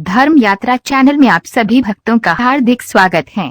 धर्म यात्रा चैनल में आप सभी भक्तों का हार्दिक स्वागत है।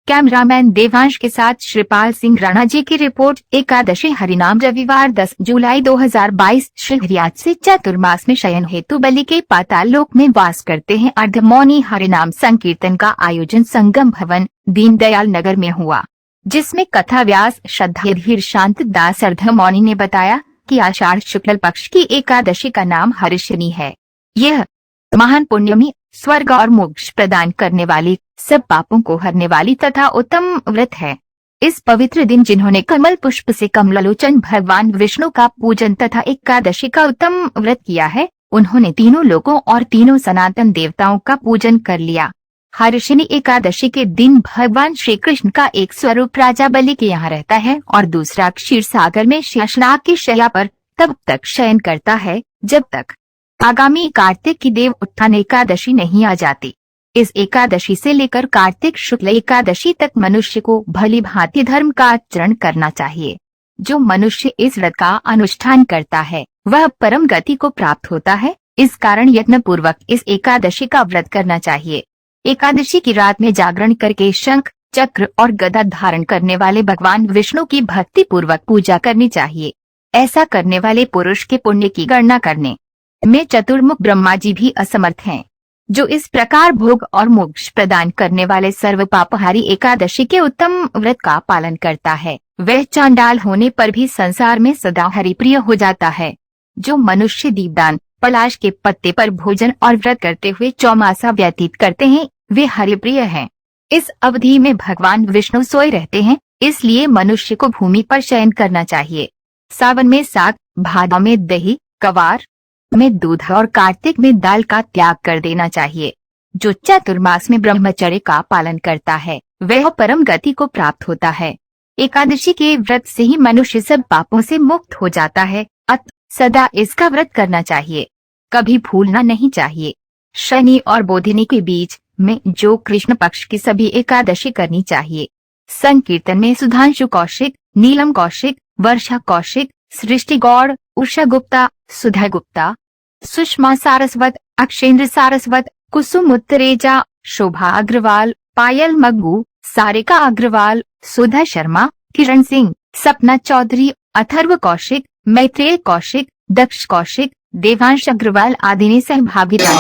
कैमरामैन देवांश के साथ श्रीपाल सिंह राणा जी की रिपोर्ट। एकादशी हरिनाम रविवार 10 जुलाई 2022 श्री आज से चातुर्मास में शयन हेतु बलि के पाताल लोक में वास करते हैं। अर्धमौनी हरिनाम संकीर्तन का आयोजन संगम भवन दीनदयाल नगर में हुआ, जिसमें कथा व्यास श्रद्धाधीर शांत दास अर्धमौनी ने बताया कि आषाढ़ शुक्ल पक्ष की एकादशी का नाम हरिशनी है। यह महान पुण्यमी, स्वर्ग और मोक्ष प्रदान करने वाली, सब पापों को हरने वाली तथा उत्तम व्रत है। इस पवित्र दिन जिन्होंने कमल पुष्प से कमलोचन भगवान विष्णु का पूजन तथा एकादशी का उत्तम व्रत किया है, उन्होंने तीनों लोकों और तीनों सनातन देवताओं का पूजन कर लिया। हरिशनी एकादशी के दिन भगवान श्री कृष्ण का एक स्वरूप राजा बलि के यहाँ रहता है और दूसरा क्षीर सागर में शेषनाग की शैया पर तब तक शयन करता है जब तक आगामी कार्तिक की देव उत्थान एकादशी नहीं आ जाती। इस एकादशी से लेकर कार्तिक शुक्ल एकादशी तक मनुष्य को भली भांति धर्म का आचरण करना चाहिए। जो मनुष्य इस व्रत का अनुष्ठान करता है वह परम गति को प्राप्त होता है। इस कारण यत्न पूर्वक इस एकादशी का व्रत करना चाहिए। एकादशी की रात में जागरण करके शंख चक्र और गदा धारण करने वाले भगवान विष्णु की भक्ति पूर्वक पूजा करनी चाहिए। ऐसा करने वाले पुरुष के पुण्य की गणना करने में चतुर्मुख ब्रह्मा जी भी असमर्थ हैं। जो इस प्रकार भोग और मोक्ष प्रदान करने वाले सर्व पापहारी एकादशी के उत्तम व्रत का पालन करता है, वह चांडाल होने पर भी संसार में सदा हरिप्रिय हो जाता है। जो मनुष्य दीपदान, पलाश के पत्ते पर भोजन और व्रत करते हुए चौमासा व्यतीत करते हैं, वे हरिप्रिय हैं। इस अवधि में भगवान विष्णु सोए रहते हैं, इसलिए मनुष्य को भूमि पर शयन करना चाहिए। सावन में साग, भादौ में दही, कवार में दूध और कार्तिक में दाल का त्याग कर देना चाहिए। जो चातुर्मास में ब्रह्मचर्य का पालन करता है वह परम गति को प्राप्त होता है। एकादशी के व्रत से ही मनुष्य सब पापों से मुक्त हो जाता है, अतः सदा इसका व्रत करना चाहिए, कभी भूलना नहीं चाहिए। शनि और बोधिनी के बीच में जो कृष्ण पक्ष की सभी एकादशी करनी चाहिए। संकीर्तन में सुधांशु कौशिक, नीलम कौशिक, वर्षा कौशिक, सृष्टि गौड़, उषा गुप्ता, सुधा गुप्ता, सुषमा सारस्वत, अक्षेंद्र सारस्वत, कुसुम उत्तरेजा, शोभा अग्रवाल, पायल मग्गू, सारिका अग्रवाल, सुधा शर्मा, किरण सिंह, सपना चौधरी, अथर्व कौशिक, मैत्रेय कौशिक, दक्ष कौशिक, देवांश अग्रवाल आदि ने सहभागिता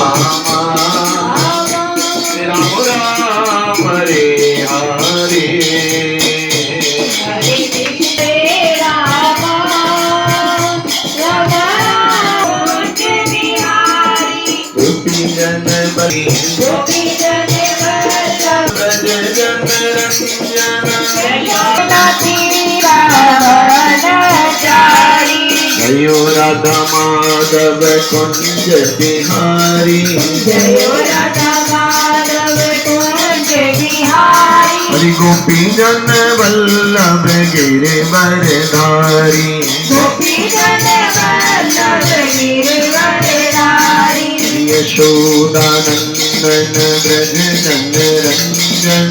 जयो राधा माधव कुंज बिहारी, जयो राधा माधव कुंज बिहारी। हरि गोपी जन वल्लभ गिरिवरधारी, गोपी जन वल्लभ गिरिवरधारी। यशोदानंदन ब्रज नंद रंजन,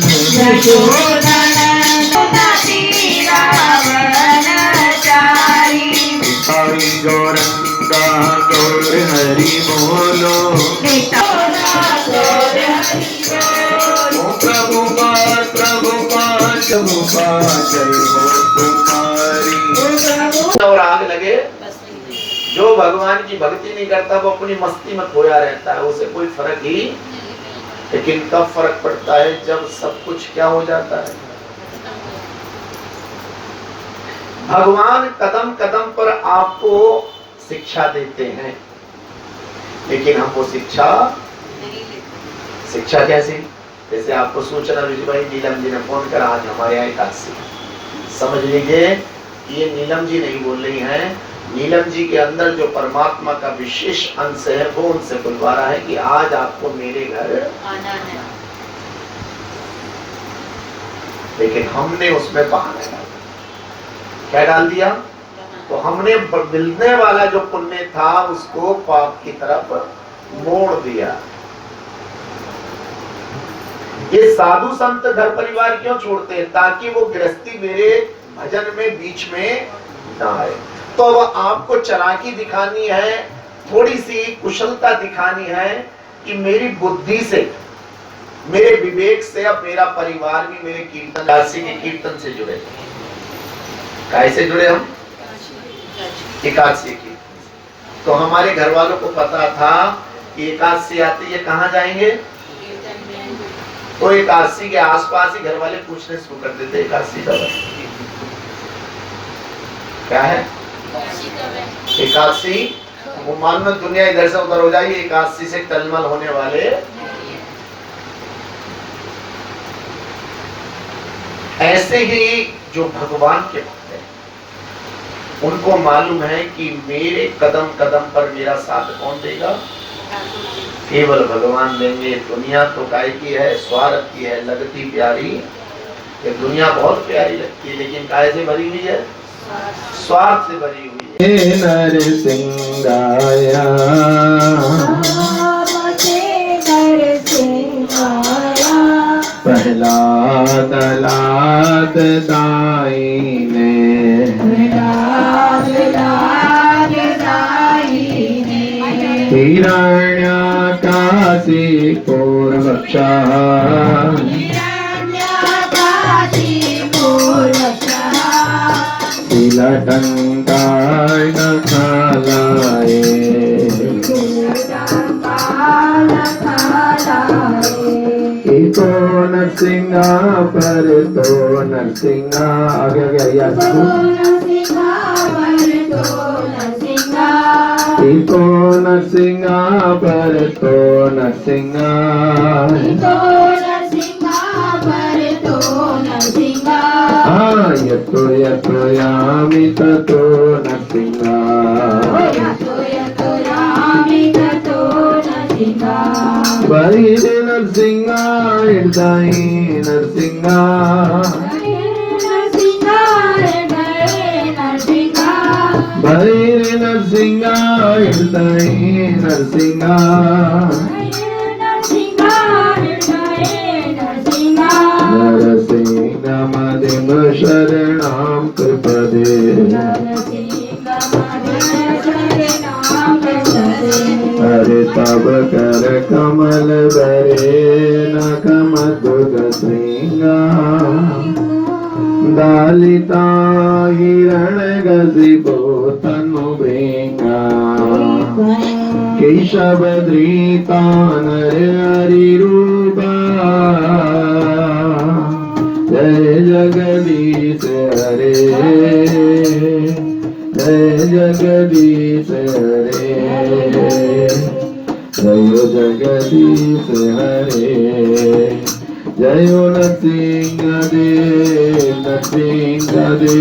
हरि गौरंगा गौर हरि बोलो, प्रभुपाद प्रभुपाद प्रभुपाद जय हो तुम्हारी। और आग लगे, जो भगवान की भक्ति नहीं करता वो अपनी मस्ती में खोया रहता है, उसे कोई फर्क ही। लेकिन कब फर्क पड़ता है जब सब कुछ क्या हो जाता है। भगवान कदम कदम पर आपको शिक्षा देते हैं, लेकिन हम वो शिक्षा कैसी। जैसे आपको सूचना मिली भाई नीलम जी ने फोन करा आज हमारे यहाँ एकादशी, समझ लीजिए ये नीलम जी नहीं बोल रही हैं। नीलम जी के अंदर जो परमात्मा का विशेष अंश है वो उनसे बुलवा रहा है कि आज आपको मेरे घर आना है। लेकिन हमने उसमें बहाना डाला, क्या डाल दिया? तो हमने मिलने वाला जो पुण्य था उसको पाप की तरफ मोड़ दिया। ये साधु संत घर परिवार क्यों छोड़ते हैं? ताकि वो गृहस्थी मेरे भजन में बीच में ना आए। तो अब आपको चालाकी दिखानी है, थोड़ी सी कुशलता दिखानी है कि मेरी बुद्धि से, मेरे विवेक से अब मेरा परिवार भी मेरे कीर्तन काशी के कीर्तन से जुड़े। कैसे जुड़े हम? एकादशी की। तो हमारे घर वालों को पता था कि एकादशी आती है, कहाँ जाएंगे? तो एकादशी के आसपास ही घर वाले पूछने शुरू कर देते एकादशी का क्या है? एकादशी वो मानो दुनिया इधर से उधर हो जाएगी, एकादशी से टलमल होने वाले। ऐसे ही जो भगवान के भक्त हैं, उनको मालूम है कि मेरे कदम कदम पर मेरा साथ कौन देगा? केवल भगवान देंगे। दुनिया तो काय की है? स्वार्थ की है, लगती प्यारी। ये दुनिया बहुत प्यारी लगती है, लेकिन काय से भरी हुई है? स्वार्थ से भरी हुई है। नरसिंहाया प्रहलाद लाद दाईने, हिरण्याकाशी पूर्वक्षा, तिलटंकार नखालाए, तो नरसिंहा पर तो नरसिंहा आगे गया तो नरसिंहा पर तो नरसिंहा, हाँ यतो यतो यामि ततो नरसिंहा, बहिरे नरसिंहा हृदय नरसिंहा, बहिरे नरसिंहा हृदय नरसिंहा, नरसिंहमदिम शरणं कृपदे, हरे तब कर कमल बरे नखमधुग श्रृंगा, दालिता हिरण गजिबो तनु भेंगा, केशव धृता नर हरि रूपा, जय जगदीश हरे, जय जगदीश हरे, जय जगदीश हरे, जय नरसिंहदेव नरसिंहदेव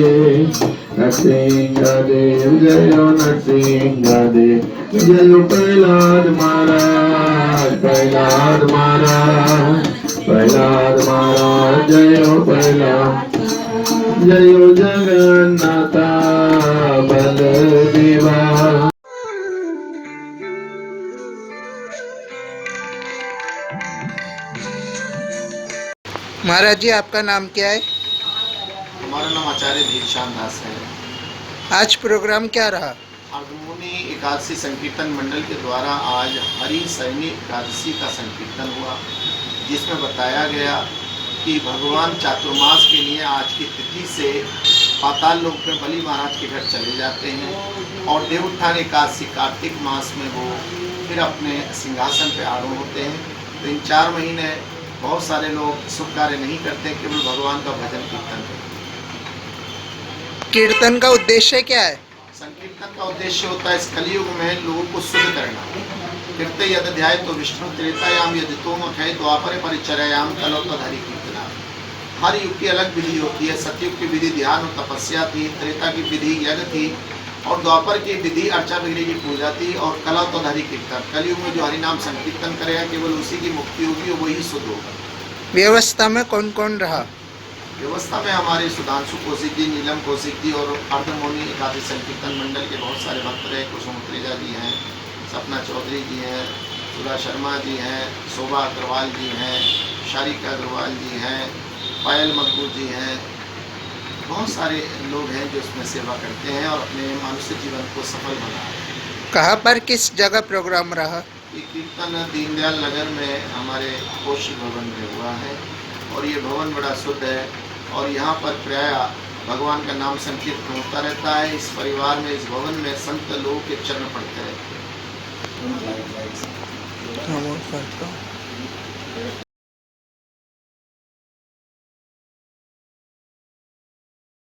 नरसिंहदेव, जय नरसिंहदेव, जय प्रहलाद महाराज प्रहलाद महाराज प्रहलाद महाराज, जय प्रहलाद, जय जगन्नाथ बलदेवा। महाराज जी आपका नाम क्या है? हमारा नाम आचार्य धीरशान दास है। आज प्रोग्राम क्या रहा? अर्धमुनि एकादशी संकीर्तन मंडल के द्वारा आज हरि शयनी एकादशी का संकीर्तन हुआ, जिसमें बताया गया कि भगवान चातुर्मास के लिए आज की तिथि से पाताल लोक में बलि महाराज के घर चले जाते हैं और देवोत्थान एकादशी कार्तिक मास में वो फिर अपने सिंहासन पर आरूढ़ होते हैं। तो इन 4 महीने बहुत सारे लोग शुभ कार्य नहीं करते, केवल भगवान का भजन कीर्तन करते। कीर्तन का उद्देश्य क्या है? संकीर्तन का उद्देश्य होता है इस कलयुग में लोगों को शुद्ध करना। कीर्ते यद ध्याय तो विष्णु त्रेतायाम यदि तोम अखय द्वापरे परिचर्यायाम कलो तदहरि कीर्तना। हर युग की अलग विधि होती है। सतयुग की विधि ध्यान और तपस्या थी, त्रेता की विधि यज्ञ थी और द्वापर की विधि अर्चा विग्रह की पूजा थी और कला तदहरि कीर्तन। कलयुग में जो हरिनाम संकीर्तन करेगा केवल उसी की मुक्ति होगी और वही शुद्ध होगा। व्यवस्था में कौन कौन रहा? व्यवस्था में हमारे सुधांशु कौशिक जी, नीलम कौशिक जी और अर्धमुनि एकादशी संकीर्तन मंडल के बहुत सारे भक्त रहे। कुसुम त्रेजा जी हैं, सपना चौधरी जी हैं, सुधा शर्मा जी हैं, शोभा अग्रवाल जी हैं, शारिका अग्रवाल जी हैं, पायल मकबूल जी हैं। बहुत सारे लोग हैं जो इसमें सेवा करते हैं और अपने मानसिक जीवन को सफल बना रहे हैं। कहाँ पर किस जगह प्रोग्राम रहा? ये कीर्तन दीनदयाल नगर में हमारे कोशी भवन में हुआ है और ये भवन बड़ा शुद्ध है और यहाँ पर प्राय भगवान का नाम संकीर्तन होता रहता है। इस परिवार में, इस भवन में संत लोगों के चरण पड़ते रहते हैं। नमो भगवान।